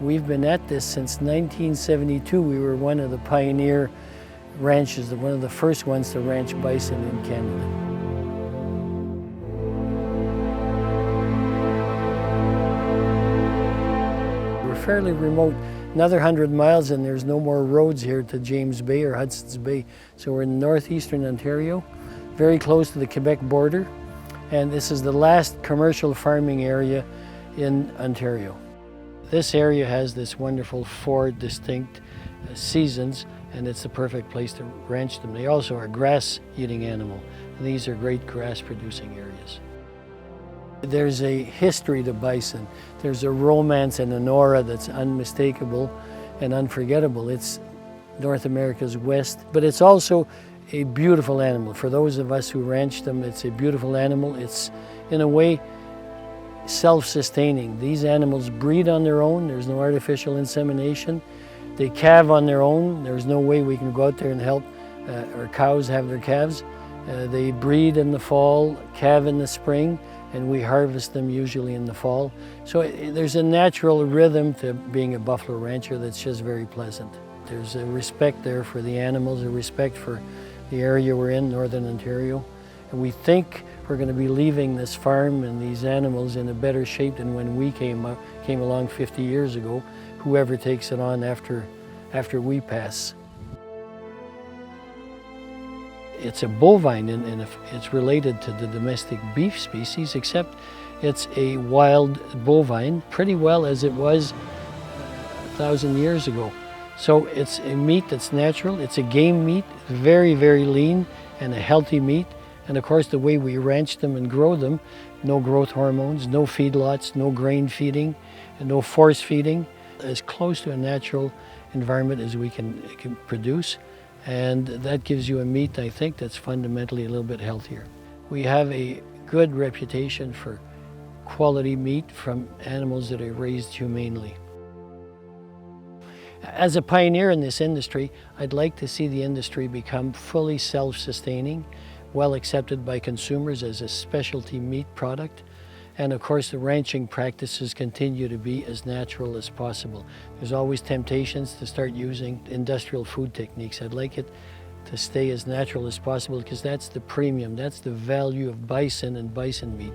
We've been at this since 1972. We were one of the pioneer ranches, one of the first ones to ranch bison in Canada. We're fairly remote, another 100 miles and there's no more roads here to James Bay or Hudson's Bay. So we're in northeastern Ontario, very close to the Quebec border, and this is the last commercial farming area in Ontario. This area has this wonderful 4 distinct seasons, and it's the perfect place to ranch them. They also are grass-eating animal, and these are great grass-producing areas. There's a history to bison. There's a romance and an aura that's unmistakable and unforgettable. It's North America's West, but it's also a beautiful animal. For those of us who ranch them, it's a beautiful animal. It's, in a way, self-sustaining. These animals breed on their own. There's no artificial insemination. They calve on their own. There's no way we can go out there and help our cows have their calves. They breed in the fall, calve in the spring, and we harvest them usually in the fall. So there's a natural rhythm to being a buffalo rancher that's just very pleasant. There's a respect there for the animals, a respect for the area we're in, Northern Ontario. And we think we're going to be leaving this farm and these animals in a better shape than when we came along 50 years ago, whoever takes it on after we pass. It's a bovine, and it's related to the domestic beef species, except it's a wild bovine, pretty well as it was 1,000 years ago. So it's a meat that's natural. It's a game meat, very, very lean, and a healthy meat. And of course, the way we ranch them and grow them, no growth hormones, no feedlots, no grain feeding, and no force feeding, as close to a natural environment as we can produce. And that gives you a meat, I think, that's fundamentally a little bit healthier. We have a good reputation for quality meat from animals that are raised humanely. As a pioneer in this industry, I'd like to see the industry become fully self-sustaining, well accepted by consumers as a specialty meat product. And of course, the ranching practices continue to be as natural as possible. There's always temptations to start using industrial food techniques. I'd like it to stay as natural as possible because that's the premium, that's the value of bison and bison meat.